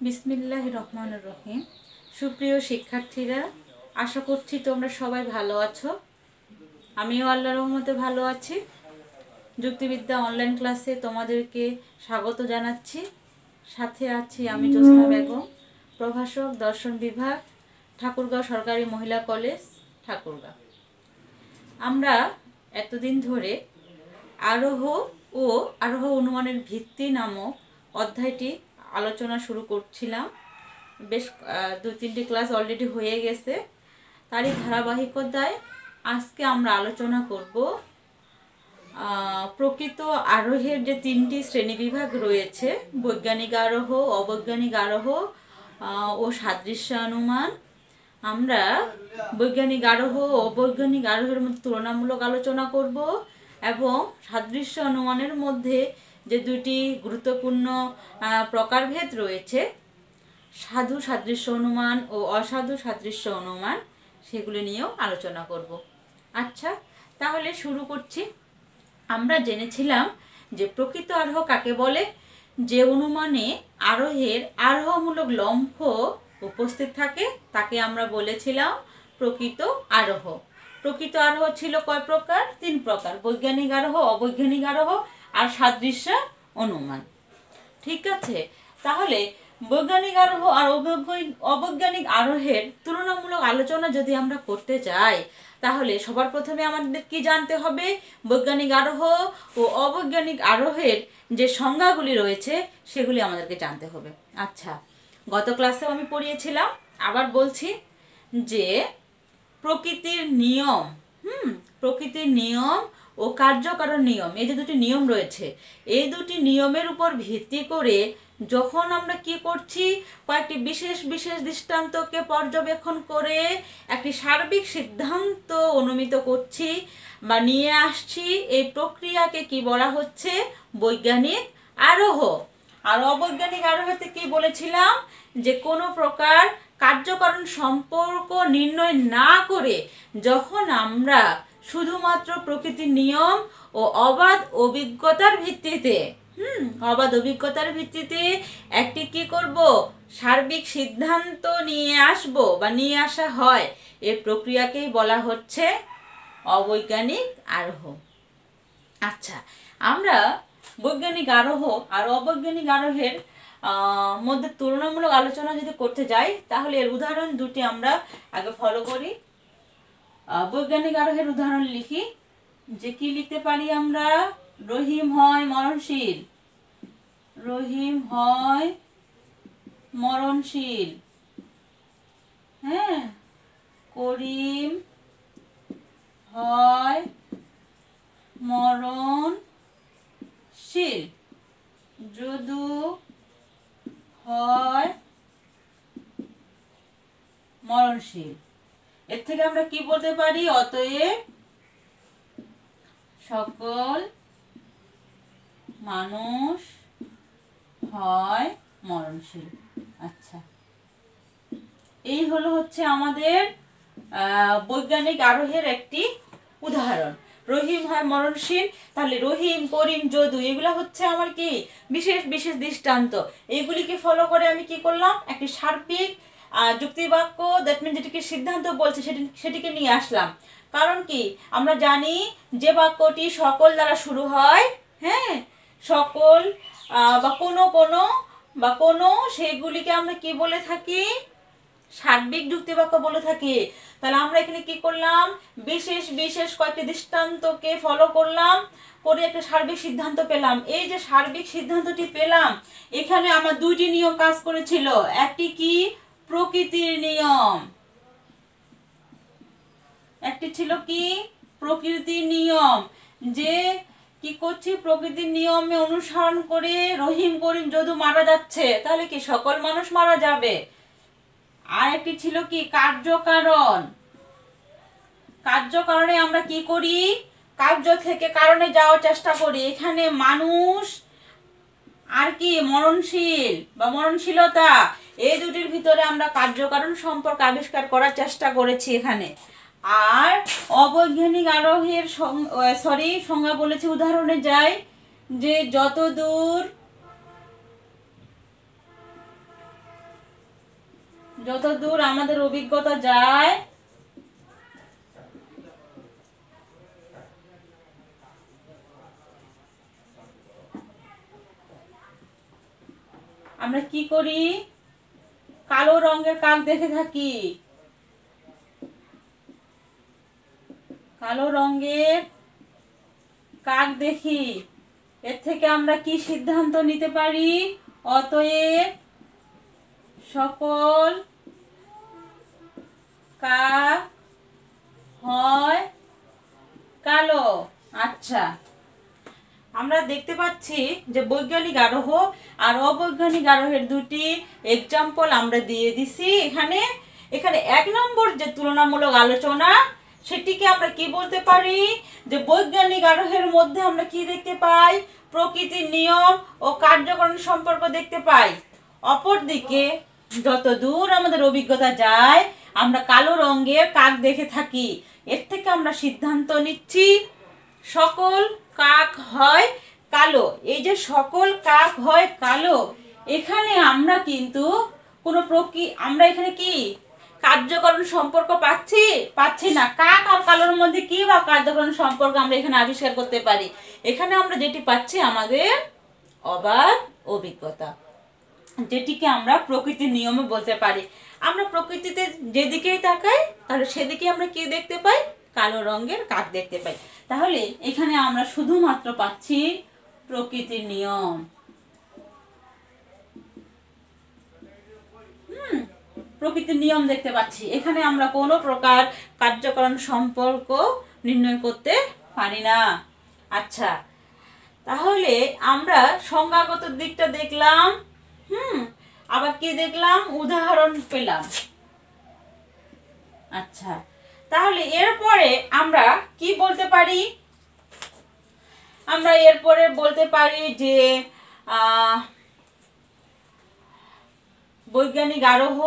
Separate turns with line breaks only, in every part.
বিসমিল্লাহির রহমানির রহিম। সুপ্রিয় শিক্ষার্থীরা, আশা করছি তোমরা সবাই ভালো আছো। আমিও আল্লাহর রহমতে ভালো আছি। যুক্তিবিদ্যা অনলাইন ক্লাসে তোমাদেরকে স্বাগত জানাচ্ছি। সাথে আছি আমি জোসনা বেগম, প্রভাষক, দর্শন বিভাগ, ঠাকুরগাঁও সরকারি মহিলা কলেজ, ঠাকুরগাঁও। আমরা এতদিন ধরে আরোহ ও আরোহ অনুমানের ভিত্তি নামক অধ্যায়টি আলোচনা শুরু করছিলাম। বেশ 2-3টি ক্লাস অলরেডি হয়ে গেছে। তারই ধারাবাহিকতায় আজকে আমরা আলোচনা করব প্রকৃত আরোহের যে 3টি শ্রেণীবিভাগ রয়েছে, বৈজ্ঞানিক আরোহ, অবৈজ্ঞানিক আরোহ ও সাদৃশ্য অনুমান। আমরা বৈজ্ঞানিক আরোহ ও অবৈজ্ঞানিক আরোহের মধ্যে তুলনামূলক আলোচনা করব এবং সাদৃশ্য অনুমানের মধ্যে যে দুটি গুরুত্বপূর্ণ প্রকারভেদ রয়েছে, সাধু সাদৃশ্য অনুমান ও অসাধু সাদৃশ্য অনুমান, সেগুলি নিয়েও আলোচনা করব। আচ্ছা, তাহলে শুরু করছি। আমরা জেনেছিলাম যে প্রকৃত আরোহ কাকে বলে? যে অনুমানে আরোহের আরোহমূলক লম্ফ উপস্থিত থাকে তাকে আমরা বলেছিলাম প্রকৃত আরোহ। প্রকৃত আরোহ ছিল কয় প্রকার? 3 প্রকার: বৈজ্ঞানিক আরোহ, অবৈজ্ঞানিক আরোহ আর সাদৃশ্য অনুমান। ঠিক আছে, তাহলে বৈজ্ঞানিক আরোহ আর অবৈজ্ঞানিক আরোহের তুলনামূলক আলোচনা যদি আমরা করতে যাই, তাহলে সবার প্রথমে আমাদের কি জানতে হবে? বৈজ্ঞানিক আরোহ ও অবৈজ্ঞানিক আরোহের যে সংজ্ঞাগুলি রয়েছে সেগুলি আমাদেরকে জানতে হবে। আচ্ছা, গত ক্লাসেও আমি পড়িয়েছিলাম, আবার বলছি যে প্রকৃতির নিয়ম, প্রকৃতির নিয়ম ও কার্যকারণ নিয়ম, এই যে দুটি নিয়ম রয়েছে, এই দুটি নিয়মের উপর ভিত্তি করে যখন আমরা কি করছি, কয়েকটি বিশেষ বিশেষ দৃষ্টান্তকে পর্যবেক্ষণ করে একটি সার্বিক সিদ্ধান্ত অনুমিত করছি বা নিয়ে আসছি, এই প্রক্রিয়াকে কি বলা হচ্ছে? বৈজ্ঞানিক আরোহ। আর অবৈজ্ঞানিক আরোহতে কি বলেছিলাম? যে কোনো প্রকার কার্যকারণ সম্পর্ক নির্ণয় না করে যখন আমরা শুধুমাত্র প্রকৃতির নিয়ম ও অবাধ অভিজ্ঞতার ভিত্তিতে একটি কি করব? সার্বিক সিদ্ধান্ত নিয়ে আসব বা নিয়ে আসা হয়, এই প্রক্রিয়াকেই বলা হচ্ছে অবৈজ্ঞানিক আরোহ। আচ্ছা, আমরা বৈজ্ঞানিক আরোহ আর অবৈজ্ঞানিক আরোহের মধ্যে তুলনামূলক আলোচনা যদি করতে যাই, তাহলে এর উদাহরণ দুটি আমরা আগে ফলো করি। বৈজ্ঞানিক আরোহের উদাহরণ লিখি, যে কি লিখতে পারি আমরা? রহিম হয় মরণশীল, রহিম হয় মরণশীল, হ্যাঁ, করিম হয় মরণশীল, যদু হয় মরণশীল। এর থেকে আমরা কি বলতে পারি? অতএব সকল মানুষ হয় মরণশীল। আচ্ছা, এই হচ্ছে আমাদের বৈজ্ঞানিক আরোহের একটি উদাহরণ। রহিম হয় মরণশীল, তাহলে রহিম, করিম, যদু এগুলো হচ্ছে আমার কি বিশেষ বিশেষ দৃষ্টান্ত। এইগুলিকে ফলো করে আমি কি করলাম? একটি সার্বিক যুক্তিবাক্য, দ্যাট মিন যেটিকে সিদ্ধান্ত বলছে সেটিকে নিয়ে আসলাম। কারণ কি, আমরা জানি যে বাক্যটি সকল দ্বারা শুরু হয়, হ্যাঁ, সকল বা কোনো সেগুলিকে আমরা কি বলে থাকি? সার্বিক যুক্তিবাক্য বলে থাকি। তাহলে আমরা এখানে কি করলাম? বিশেষ বিশেষ কয়েকটি দৃষ্টান্তকে ফলো করলাম, করে একটা সার্বিক সিদ্ধান্ত পেলাম। এই যে সার্বিক সিদ্ধান্তটি পেলাম, এখানে আমার দুইটি নিয়ম কাজ করেছিল। একটি কি? প্রকৃতির নিয়ম। একটি ছিল কি? প্রকৃতির নিয়ম। যে কি করছি? প্রকৃতির নিয়মে অনুসরণ করে রহিম, করিম, যদু মারা যাচ্ছে, তাহলে কি সকল মানুষ মারা যাবে? আর একটি ছিল কি? কার্যকারণ। কার্যকারণে আমরা কি করি? কার্য থেকে কারণে যাওয়ার চেষ্টা করি। এখানে মানুষ আর কি মরণশীল বা মরণশীলতা, এই দুটির ভিতরে আমরা কার্যকারণ সম্পর্ক আবিষ্কার করার চেষ্টা করেছি এখানে। আর অবৈজ্ঞানিক আরোহের সংজ্ঞা বলেছি, উদাহরণে যাই, যে যতদূর যতদূর আমাদের অভিজ্ঞতা যায় আমরা কি করি, কালো রঙের কাক দেখে থাকি। কালো রঙের কাক দেখি, এর থেকে আমরা কি সিদ্ধান্ত নিতে পারি? অতএব সকল কাক হয় কালো। আচ্ছা, আমরা দেখতে পাচ্ছি যে বৈজ্ঞানিক আরোহ আর অবৈজ্ঞানিক আরোহের দুটি এক্সাম্পল আমরা দিয়ে দিছি। এখানে এখানে 1 নম্বর যে তুলনামূলক আলোচনা, সেটিকে আমরা কি বলতে পারি? যে বৈজ্ঞানিক আরোহের মধ্যে আমরা কি দেখতে পাই? প্রকৃতির নিয়ম ও কার্যকরণ সম্পর্ক দেখতে পাই। অপরদিকে যতদূর আমাদের অভিজ্ঞতা যায় আমরা কালো রঙের কাক দেখে থাকি। এর থেকে আমরা সিদ্ধান্ত নিচ্ছি সকল কাক হয় কালো। এই যে সকল কাক হয় কালো, এখানে আমরা কিন্তু কোনো আমরা এখানে কি কার্যকরণ সম্পর্ক পাচ্ছি না। কাক আর কালোর মধ্যে কি বা কার্যকরণ সম্পর্ক আমরা এখানে আবিষ্কার করতে পারি? এখানে আমরা যেটি পাচ্ছি আমাদের অবাধ অভিজ্ঞতা, যেটিকে আমরা প্রকৃতির নিয়মে বলতে পারি। আমরা প্রকৃতিতে যেদিকেই তাকাই তাহলে সেদিকে আমরা কি দেখতে পাই? কালো রঙের কাক দেখতে পাই। তাহলে এখানে আমরা শুধুমাত্র পাচ্ছি প্রকৃতির নিয়ম। প্রকৃতির নিয়ম দেখতে পাচ্ছি, এখানে আমরা কোনো প্রকার কার্যকরণ সম্পর্ক নির্ণয় করতে পারি না। আচ্ছা, তাহলে আমরা সংজ্ঞাগত দিকটা দেখলাম, আবার কি দেখলাম? উদাহরণ পেলাম। আচ্ছা, তাহলে এরপরে আমরা কি বলতে পারি? আমরা এরপরে বলতে পারি যে বৈজ্ঞানিক আরোহ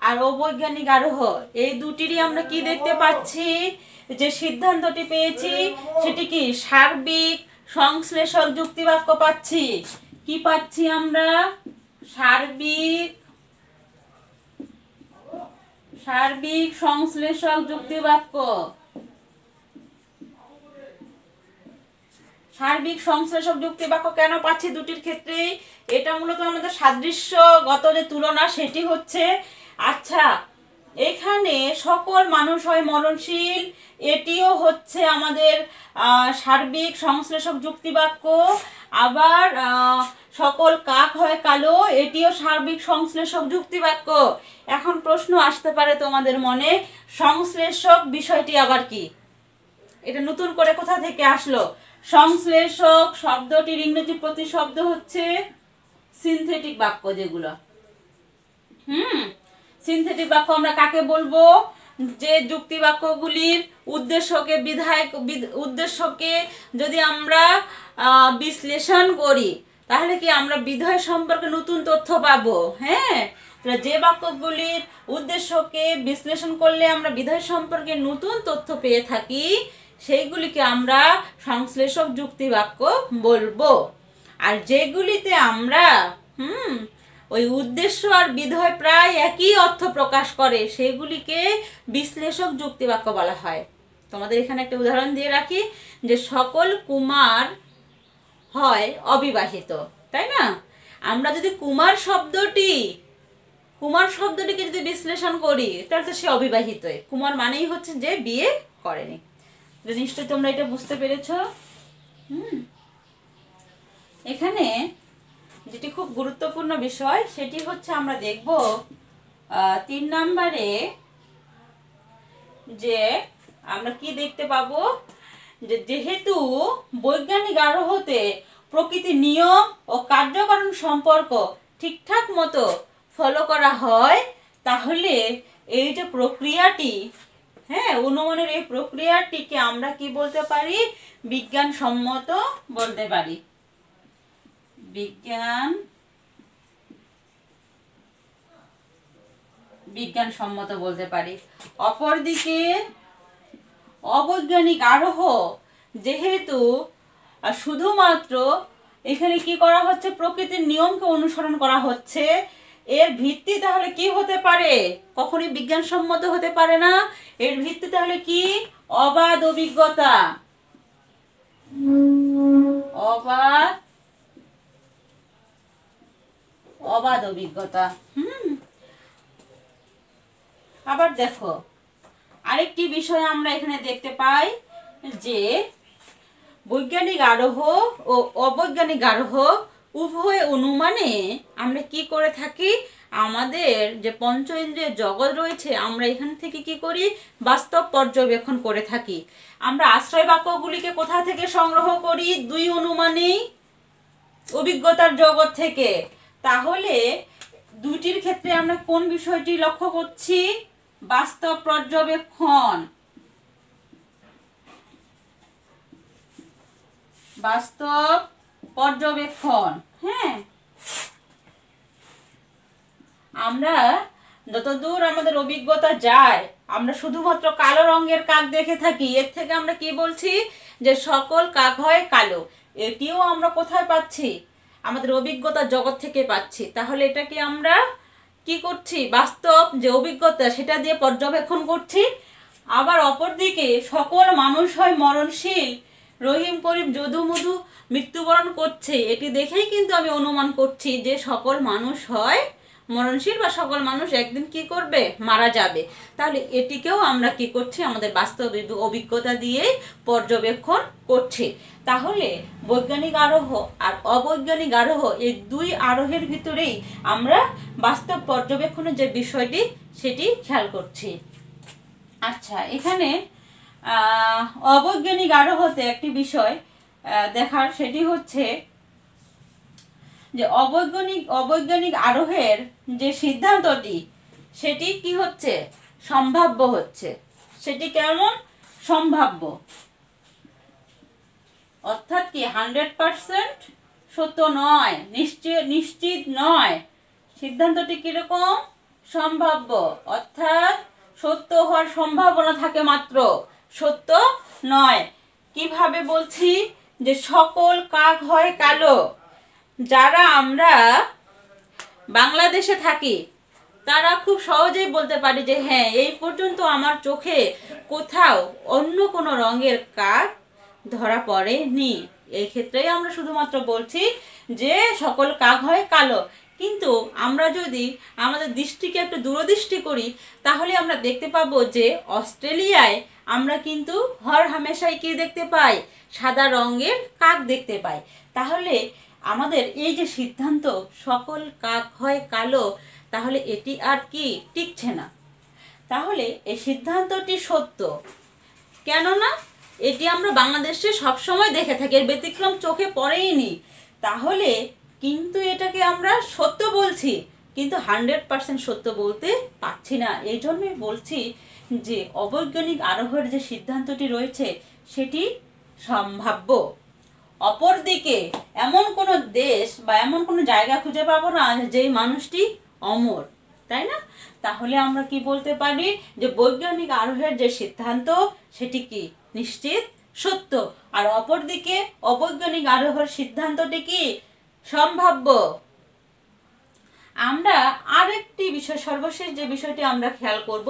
আর অবৈজ্ঞানিক আরোহ এই দুটিরই আমরা কি দেখতে পাচ্ছি? যে সিদ্ধান্তটি পেয়েছি সেটি কি? সার্বিক সংশ্লেষক যুক্তিবাক্য পাচ্ছি। কি পাচ্ছি আমরা? সার্বিক সংশ্লেষক যুক্তিবাক্য। সার্বিক সংশ্লেষক যুক্তিবাক্য কেন পাচ্ছি দুটির ক্ষেত্রেই? এটা মূলত আমাদের সাদৃশ্যগত যে তুলনা সেটি হচ্ছে। আচ্ছা, এখানে সকল মানুষ হয় মরণশীল, এটিও হচ্ছে আমাদের সার্বিক সংশ্লেষক যুক্তিবাক্য। আবার সকল কাক হয় কালো, এটিও সার্বিক সংশ্লেষক যুক্তিবাক্য। এখন প্রশ্ন আসতে পারে তোমাদের মনে, সংশ্লেষক বিষয়টি আবার কি? এটা নতুন করে কোথা থেকে আসলো? সংশ্লেষক শব্দটির ইংরেজি প্রতিশব্দ হচ্ছে সিনথেটিক বাক্য। যেগুলো সিনথেটিক বাক্য আমরা কাকে বলবো? যে যুক্তি বাক্যগুলির উদ্দেশ্যকে যদি আমরা বিশ্লেষণ করি তাহলে কি আমরা বিধেয় সম্পর্কে নতুন তথ্য পাবো। হ্যাঁ, যে বাক্যগুলির উদ্দেশ্যকে বিশ্লেষণ করলে আমরা বিধেয় সম্পর্কে নতুন তথ্য পেয়ে থাকি সেইগুলিকে আমরা সংশ্লেষক যুক্তি বাক্য বলবো। আর যেগুলিতে আমরা ওই উদ্দেশ্য আর বিধেয় প্রায় একই অর্থ প্রকাশ করে সেগুলিকে বিশ্লেষক যুক্তি বাক্য বলা হয়। তোমাদের এখানে একটা উদাহরণ দিয়ে রাখি, যে সকল কুমার হয় অবিবাহিত, তাই না? আমরা যদি কুমার শব্দটিকে যদি বিশ্লেষণ করি তাহলে তো সে অবিবাহিত। কুমার মানেই হচ্ছে যে বিয়ে করেনি। নিশ্চয়ই তোমরা এটা বুঝতে পেরেছ। এখানে যেটি খুব গুরুত্বপূর্ণ বিষয় সেটি হচ্ছে আমরা দেখব 3 নম্বরে যে আমরা কি দেখতে পাবো, যে যেহেতু বৈজ্ঞানিক আরোহতে প্রকৃতির নিয়ম ও কার্যকরণ সম্পর্ক ঠিকঠাক মতো ফলো করা হয়, তাহলে এই যে প্রক্রিয়াটি, অনুমানের এই প্রক্রিয়াটিকে আমরা কি বলতে পারি? বিজ্ঞানসম্মত বলতে পারি। বিজ্ঞানসম্মত বলতে পারি। অপরদিকে অবৈজ্ঞানিক আরোহ যেহেতু শুধুমাত্র এখানে কি করা হচ্ছে? প্রকৃতির নিয়মকে অনুসরণ করা হচ্ছে, এর ভিত্তি তাহলে কি হতে পারে? কখনই বিজ্ঞানসম্মত হতে পারে না। এর ভিত্তি তাহলে কি? অবাধ অভিজ্ঞতা। অবাধ অভিজ্ঞতা। আবার দেখো আরেকটি বিষয় আমরা এখানে দেখতে পাই যে বৈজ্ঞানিক আরোহ ও অবৈজ্ঞানিক আরোহ উভয় অনুমানে আমরা কি করে থাকি? আমাদের যে পঞ্চ ইন্দ্রিয়ের জগৎ রয়েছে আমরা এখান থেকে কি করি? বাস্তব পর্যবেক্ষণ করে থাকি। আমরা আশ্রয় বাক্যগুলিকে কোথা থেকে সংগ্রহ করি? দুই অনুমানেই অভিজ্ঞতার জগৎ থেকে। তাহলে দুইটির ক্ষেত্রে আমরা কোন বিষয়টি লক্ষ্য করছি? বাস্তব পর্যবেক্ষণ। বাস্তব পর্যবেক্ষণ। হ্যাঁ, আমরা যতদূর আমাদের অভিজ্ঞতা যায় আমরা শুধুমাত্র কালো রঙের কাক দেখে থাকি। এর থেকে আমরা কি বলছি? যে সকল কাক হয় কালো। এটিও আমরা কোথায় পাচ্ছি? আমাদের অভিজ্ঞতার জগৎ থেকে পাচ্ছি। তাহলে এটাকে আমরা কি করছি? বাস্তব যে অভিজ্ঞতা সেটা দিয়ে পর্যবেক্ষণ করছি। আবার অপরদিকে সকল মানুষ হয় মরণশীল, রহিম করিম যদু মধু মৃত্যুবরণ করছে, এটি দেখেই কিন্তু আমি অনুমান করছি যে সকল মানুষ হয় মরণশীল বা সকল মানুষ একদিন কি করবে? মারা যাবে। তাহলে এটিকেও আমরা কি করছি? আমাদের বাস্তব অভিজ্ঞতা দিয়ে পর্যবেক্ষণ করছি। তাহলে বৈজ্ঞানিক আরোহ আর অবৈজ্ঞানিক আরোহ এই দুই আরোহের ভিতরেই আমরা বাস্তব পর্যবেক্ষণের যে বিষয়টি সেটি খেয়াল করছি। আচ্ছা, এখানে অবৈজ্ঞানিক আরোহতে একটি বিষয় দেখার, সেটি হচ্ছে যে অবৈজ্ঞানিক আরোহের যে সিদ্ধান্তটি সেটি কি হচ্ছে? সম্ভাব্য হচ্ছে। সেটি কেমন? সম্ভাব্য, অর্থাৎ কি 100% সত্য নয়, নিশ্চিত নয়। সিদ্ধান্তটি কিরকম? সম্ভাব্য, অর্থাৎ সত্য হওয়ার সম্ভাবনা থাকে মাত্র, সত্য নয়। কিভাবে বলছি? যে সকল কাক হয় কালো। যারা আমরা বাংলাদেশে থাকি তারা খুব সহজেই বলতে পারি যে হ্যাঁ, এই পর্যন্ত আমার চোখে কোথাও অন্য কোনো রঙের কাক ধরা পড়েনি। এই ক্ষেত্রেই আমরা শুধুমাত্র বলছি যে সকল কাক হয় কালো। কিন্তু আমরা যদি আমাদের দৃষ্টিকে একটু দূরদৃষ্টি করি তাহলে আমরা দেখতে পাবো যে অস্ট্রেলিয়ায় আমরা কিন্তু হর হামেশাই কি দেখতে পাই? সাদা রঙের কাক দেখতে পাই। তাহলে আমাদের এই যে সিদ্ধান্ত সকল কাক হয় কালো, তাহলে এটি আর কি টিকছে না। তাহলে এই সিদ্ধান্তটি সত্য, কেননা এটি আমরা বাংলাদেশে সবসময় দেখে থাকি, এর ব্যতিক্রম চোখে পড়েইনি। তাহলে কিন্তু এটাকে আমরা সত্য বলছি, কিন্তু 100% সত্য বলতে পারছি না। এই জন্যই বলছি যে অবৈজ্ঞানিক আরোহের যে সিদ্ধান্তটি রয়েছে সেটি সম্ভাব্য। অপরদিকে এমন কোনো দেশ বা এমন কোনো জায়গা খুঁজে পাবো না যেই মানুষটি অমর, তাই না? তাহলে আমরা কি বলতে পারি? যে বৈজ্ঞানিক আরোহের যে সিদ্ধান্ত সেটি কি নিশ্চিত সত্য, আর অপরদিকে অবৈজ্ঞানিক আরোহের সিদ্ধান্তটি কি সম্ভাব্য। আমরা আরেকটি বিষয়, সর্বশেষ যে বিষয়টি আমরা খেয়াল করব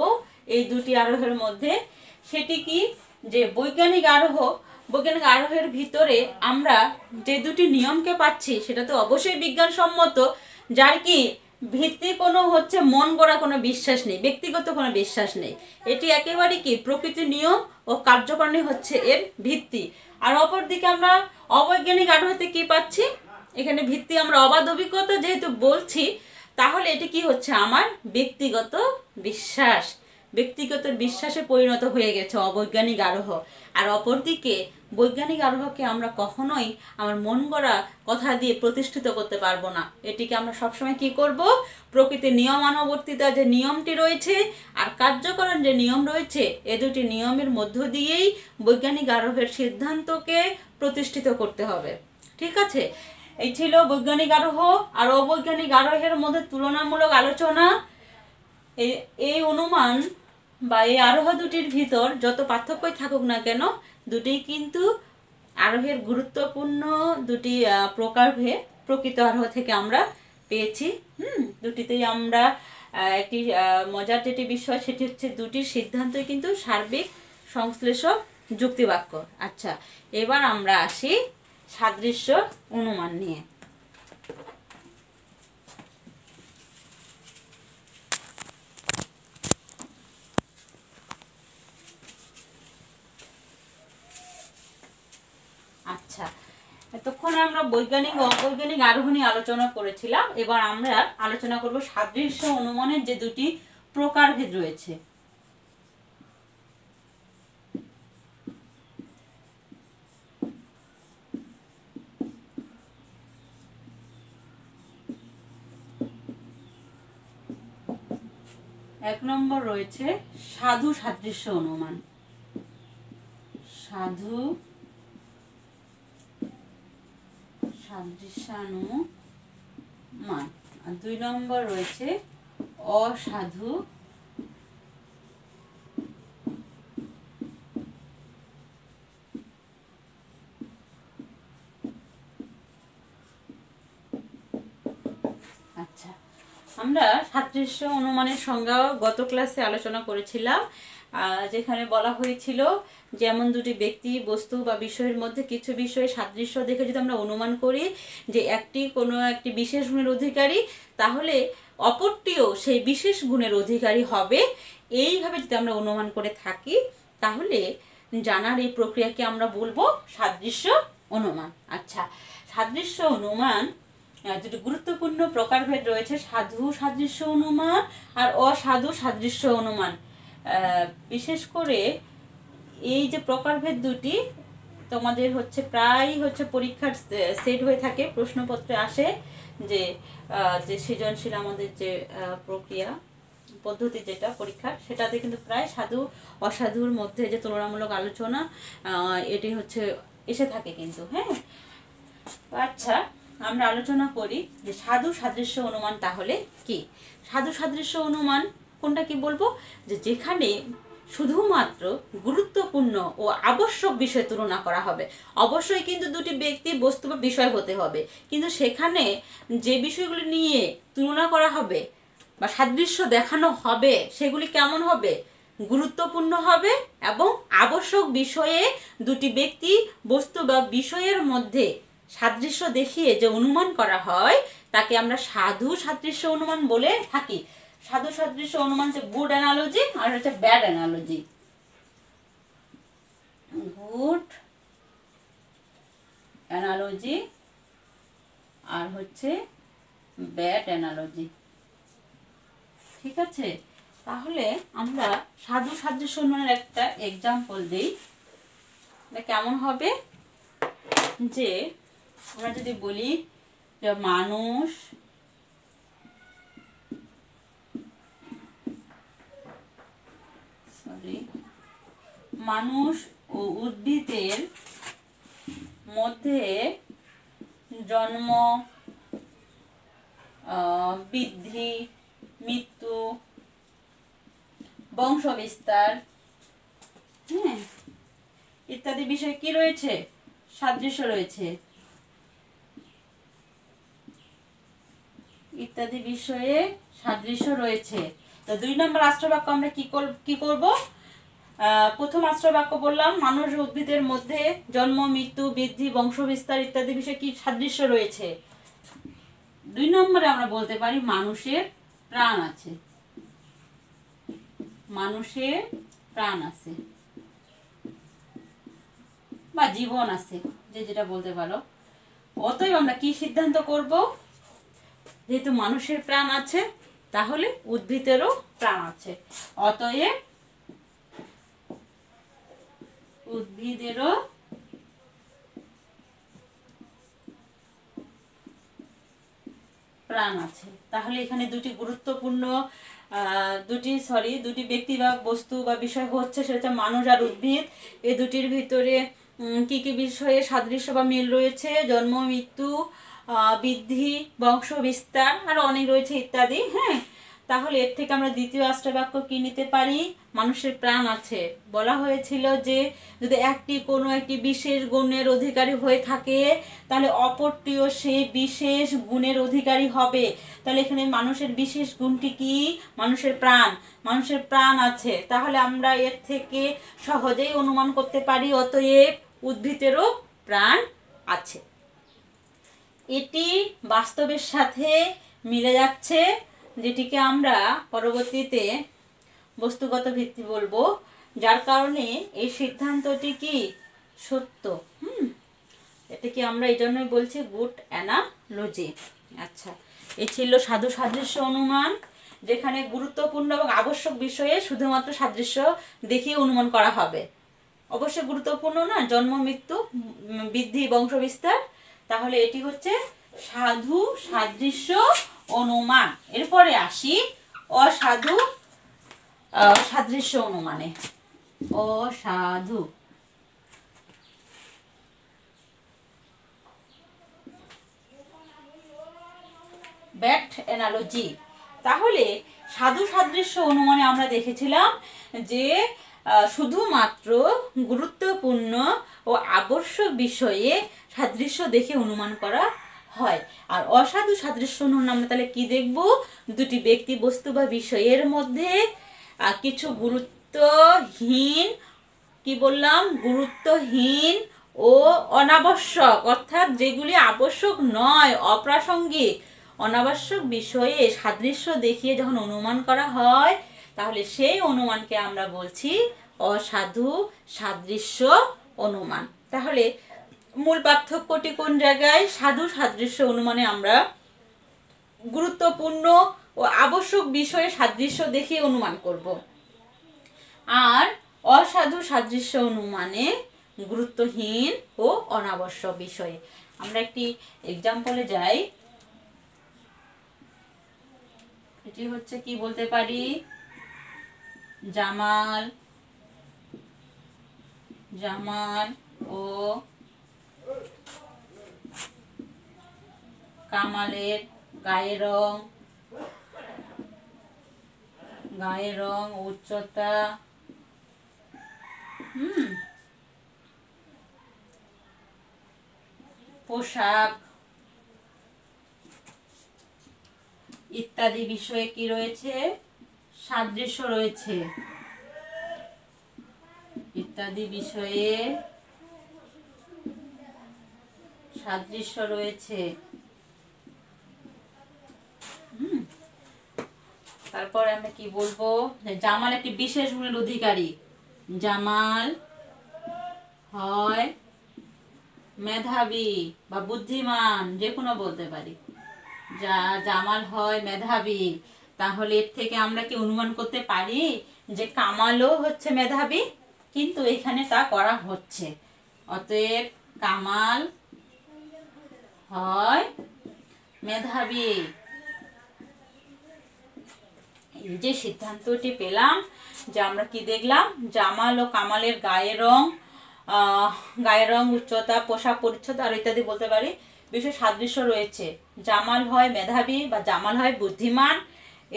এই দুটি আরোহের মধ্যে, সেটি কি? যে বৈজ্ঞানিক আরোহের ভিতরে আমরা যে দুটি নিয়মকে পাচ্ছি সেটা তো অবশ্যই বিজ্ঞানসম্মত, যার কি ভিত্তি কোনো হচ্ছে মন গড়া কোনো বিশ্বাস নেই, ব্যক্তিগত কোনো বিশ্বাস নেই। এটি একেবারে কি প্রকৃতির নিয়ম ও কার্যকারণী হচ্ছে এর ভিত্তি। আর অপরদিকে আমরা অবৈজ্ঞানিক আরোহতে কি পাচ্ছি? এখানে ভিত্তি আমরা অবাধ অভিজ্ঞতা যেহেতু বলছি, তাহলে এটি কি হচ্ছে? আমার ব্যক্তিগত বিশ্বাসে পরিণত হয়ে গেছে অবৈজ্ঞানিক আরোহ। আর অপরদিকে বৈজ্ঞানিক আরোহকে আমরা কখনোই আমার মন গড়া কথা দিয়ে প্রতিষ্ঠিত করতে পারবো না। এটিকে আমরা সবসময় কি করব? প্রকৃতির নিয়মানুবর্তিতা যে নিয়মটি রয়েছে আর কার্যকরণ যে নিয়ম রয়েছে, এ দুটি নিয়মের মধ্য দিয়েই বৈজ্ঞানিক আরোহের সিদ্ধান্তকে প্রতিষ্ঠিত করতে হবে। ঠিক আছে, এই ছিল বৈজ্ঞানিক আরোহ আর অবৈজ্ঞানিক আরোহের মধ্যে তুলনামূলক আলোচনা। এই অনুমান বা এই আরোহ দুটির ভিতর যত পার্থক্যই থাকুক না কেন, দুটিই কিন্তু আরোহের গুরুত্বপূর্ণ দুটি প্রকারভেদ প্রকৃত আরোহ থেকে আমরা পেয়েছি। দুটিতেই আমরা একটি মজার যেটি বিষয় সেটি হচ্ছে দুটির সিদ্ধান্তই কিন্তু সার্বিক সংশ্লেষক যুক্তিবাক্য। আচ্ছা, এবার আমরা আসি সাদৃশ্য অনুমান নিয়ে। আচ্ছা, এতক্ষণ আমরা বৈজ্ঞানিক ও অবৈজ্ঞানিক আরোহণী আলোচনা করেছিলাম। এবার আমরা আলোচনা করব সাদৃশ্য অনুমানের যে দুটি প্রকারভেদ রয়েছে। এক নম্বর রয়েছে সাধু সাদৃশ্য অনুমান। সাধু সাদৃশ্যানুমান। আর 2 নম্বর রয়েছে অসাধু আচ্ছা, আমরা সাদৃশ্য অনুমানের সংজ্ঞা গত ক্লাসে আলোচনা করেছিলাম, যেখানে বলা হয়েছিল যেমন দুটি ব্যক্তি, বস্তু বা বিষয়ের মধ্যে কিছু বিষয়ে সাদৃশ্য দেখে যদি আমরা অনুমান করি যে একটি কোনো একটি বিশেষ গুণের অধিকারী, তাহলে অপরটিও সেই বিশেষ গুণের অধিকারী হবে। এইভাবে যদি আমরা অনুমান করে থাকি তাহলে জানার এই প্রক্রিয়াকে আমরা বলবো সাদৃশ্য অনুমান। আচ্ছা, সাদৃশ্য অনুমান দুটি গুরুত্বপূর্ণ প্রকারভেদ রয়েছে, সাধু সাদৃশ্য অনুমান আর অসাধু সাদৃশ্য অনুমান। বিশেষ করে এই যে প্রকারভেদ দুটি তোমাদের হচ্ছে প্রায় হচ্ছে পরীক্ষার সেট হয়ে থাকে, প্রশ্নপত্রে আসে যে সৃজনশীল আমাদের যে প্রক্রিয়া পদ্ধতি যেটা পরীক্ষার, সেটাতে কিন্তু প্রায় সাধু অসাধুর মধ্যে যে তুলনামূলক আলোচনা এটি হচ্ছে এসে থাকে কিন্তু। হ্যাঁ, আচ্ছা, আমরা আলোচনা করি যে সাধু সাদৃশ্য অনুমান তাহলে কি। সাধু সাদৃশ্য অনুমান কোনটা কি বলবো, যে যেখানে শুধুমাত্র গুরুত্বপূর্ণ ও আবশ্যক বিষয় তুলনা করা হবে। অবশ্যই কিন্তু দুটি ব্যক্তি, বস্তু বা বিষয় হতে হবে, কিন্তু সেখানে যে বিষয়গুলি নিয়ে তুলনা করা হবে বা সাদৃশ্য দেখানো হবে সেগুলি কেমন হবে, গুরুত্বপূর্ণ হবে এবং আবশ্যক বিষয়ে দুটি ব্যক্তি, বস্তু বা বিষয়ের মধ্যে সাদৃশ্য দেখিয়ে যে অনুমান করা হয় তাকে আমরা সাধু সাদৃশ্য অনুমান বলে থাকি। সাধু সাদৃশ্য অনুমান হচ্ছে গুড অ্যানালজি আর হচ্ছে ব্যাড অ্যানালজি। গুড অ্যানালজি আর হচ্ছে ব্যাড অ্যানালজি। ঠিক আছে, তাহলে আমরা সাধু সাদৃশ্য অনুমানের একটা এক্সাম্পল দিই। কেমন হবে, যে আমরা যদি বলি যে মানুষ ও উদ্ভিদের মধ্যে জন্ম, বৃদ্ধি, মৃত্যু, বংশবিস্তার, হ্যাঁ, ইত্যাদি বিষয় কি রয়েছে, সাদৃশ্য রয়েছে। ইত্যাদি বিষয়ে সাদৃশ্য রয়েছে। তো 2 নম্বর আশ্রবাক্য আমরা কি করব, প্রথম আশ্রবাক্য বললাম মানুষ ও উদ্ভিদের মধ্যে জন্ম, মৃত্যু, বৃদ্ধি, বংশবিস্তার ইত্যাদি বিষয়ে কি সাদৃশ্য রয়েছে। 2 নম্বরে আমরা বলতে পারি মানুষের প্রাণ আছে। মানুষের প্রাণ আছে বা জীবন আছে, যে যেটা বলতে পারো। অতএব আমরা কি সিদ্ধান্ত করব, যেহেতু মানুষের প্রাণ আছে তাহলে উদ্ভিদেরও প্রাণ আছে, অতএব উদ্ভিদেরও প্রাণ আছে। তাহলে এখানে দুটি গুরুত্বপূর্ণ দুটি ব্যক্তি বা বস্তু বা বিষয় হচ্ছে, সেটা হচ্ছে মানুষ আর উদ্ভিদ। এই দুটির ভিতরে কি কি বিষয়ে সাদৃশ্য বা মিল রয়েছে, জন্ম, মৃত্যু, বৃদ্ধি, বংশ বিস্তার, আর অনেক রয়েছে ইত্যাদি। হ্যাঁ, তাহলে এর থেকে আমরা দ্বিতীয় আশ্রয় বাক্য কি নিতে পারি? মানুষের প্রাণ আছে। বলা হয়েছিল যে যদি একটি কোনো একটি বিশেষ গুণের অধিকারী হয়ে থাকে তাহলে অপরটিও সেই বিশেষ গুণের অধিকারী হবে। তাহলে এখানে মানুষের বিশেষ গুণটি কি? মানুষের প্রাণ। মানুষের প্রাণ আছে, তাহলে আমরা এর থেকে সহজেই অনুমান করতে পারি অতএব উদ্ভিদেরও প্রাণ আছে। এটি বাস্তবের সাথে মিলে যাচ্ছে, যেটিকে আমরা পরবর্তীতে বস্তুগত ভিত্তি বলবো, যার কারণে এই সিদ্ধান্তটি কি সত্য। এটাকে আমরা এই জন্যই বলছি গুড অ্যানালজি। আচ্ছা, এই ছিল সাধু সাদৃশ্য অনুমান, যেখানে গুরুত্বপূর্ণ এবং আবশ্যক বিষয়ে শুধুমাত্র সাদৃশ্য দেখিয়ে অনুমান করা হবে। অবশ্যই গুরুত্বপূর্ণ না, জন্ম মৃত্যু বৃদ্ধি বংশবিস্তার। তাহলে এটি হচ্ছে সাধু সাদৃশ্য অনুমান। এরপরে আসি অসাধু সাদৃশ্য অনুমানে। অসাধু ব্যাড অ্যানালজি। তাহলে সাধু সাদৃশ্য অনুমানে আমরা দেখেছিলাম যে শুধুমাত্র গুরুত্বপূর্ণ ও আবশ্যক বিষয়ে সাদৃশ্য দেখে অনুমান করা হয়। আর অসাধু সাদৃশ্য অনুমান আমরা তাহলে কি দেখব? দুটি ব্যক্তি বস্তু বা বিষয়ের মধ্যে কিছু গুরুত্বহীন, কি বললাম, গুরুত্বহীন ও অনাবশ্যক, অর্থাৎ যেগুলি আবশ্যক নয়, অপ্রাসঙ্গিক, অনাবশ্যক বিষয়ে সাদৃশ্য দেখিয়ে যখন অনুমান করা হয় তাহলে সেই অনুমানকে আমরা বলছি অসাধু সাদৃশ্য অনুমান। তাহলে মূল পার্থক্যটি কোন জায়গায়? সাধু সাদৃশ্য অনুমানে আমরা গুরুত্বপূর্ণ ও আবশ্যক বিষয়ে সাদৃশ্য দেখিয়ে অনুমান করব, আর অসাধু সাদৃশ্য অনুমানে গুরুত্বহীন ও অনাবশ্যক বিষয়ে। আমরা একটি এক্সাম্পলে যাই। এটি হচ্ছে কি বলতে পারি? জামাল ও কামালের গায়ের রং উচ্চতা পোশাক ইত্যাদি বিষয়ে কি রয়েছে? সাদৃশ্য রয়েছে। ইত্যাদি বিষয়ে সাদৃশ্য রয়েছে। তারপরে আমরা কি বলবো? জামাল একটি বিশেষ গুণের অধিকারী। জামাল হয় মেধাবী বা বুদ্ধিমান, যে কোনো বলতে পারি। জামাল হয় মেধাবী, তাহলে এর থেকে আমরা কি অনুমান করতে পারি যে কামালও হচ্ছে মেধাবী? কিন্তু এখানে তা করা হচ্ছে। অতএব কামাল হয় মেধাবী। এই যে সিদ্ধান্তটি পেলাম, যে আমরা কি দেখলাম? জামাল ও কামালের গায়ের রং উচ্চতা পোশাক পরিচ্ছদ আর ইত্যাদি বলতে পারি বিশেষ সাদৃশ্য রয়েছে। জামাল হয় মেধাবী বা জামাল হয় বুদ্ধিমান।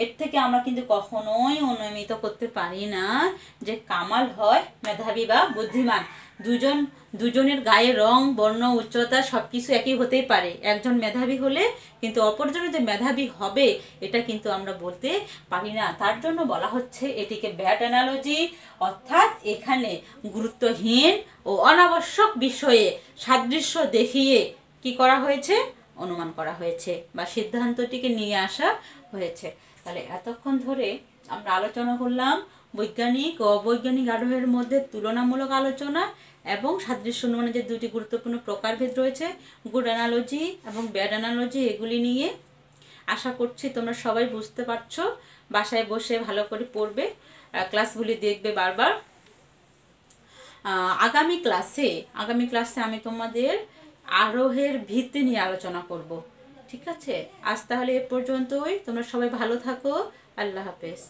এর থেকে আমরা কিন্তু কখনোই অনুমিত করতে পারি না যে কামাল হয় মেধাবী বা বুদ্ধিমান। দুজনের গায়ের রং বর্ণ উচ্চতা সবকিছু একই হতেই পারে। একজন মেধাবী হলে কিন্তু অপরজনের যে মেধাবী হবে এটা কিন্তু আমরা বলতে পারি না। তার জন্য বলা হচ্ছে এটিকে ব্যাড অ্যানালজি, অর্থাৎ এখানে গুরুত্বহীন ও অনাবশ্যক বিষয়ে সাদৃশ্য দেখিয়ে কি করা হয়েছে? অনুমান করা হয়েছে বা সিদ্ধান্তটিকে নিয়ে আসা হয়েছে। তাহলে এতক্ষণ ধরে আমরা আলোচনা করলাম বৈজ্ঞানিক ও অবৈজ্ঞানিক আরোহের মধ্যে তুলনামূলক আলোচনা এবং সাদৃশ্য অনুমানের যে দুটি গুরুত্বপূর্ণ প্রকারভেদ রয়েছে, গুড অ্যানালজি এবং ব্যাড অ্যানালজি, এগুলি নিয়ে। আশা করছি তোমরা সবাই বুঝতে পারছো। বাসায় বসে ভালো করে পড়বে, ক্লাসগুলি দেখবে বারবার। আগামী ক্লাসে আমি তোমাদের আরোহের ভিত্তি নিয়ে আলোচনা করব। ঠিক আছে? আজ তাহলে এ পর্যন্তই। তোমরা সবাই ভালো থাকো। আল্লাহ হাফেজ।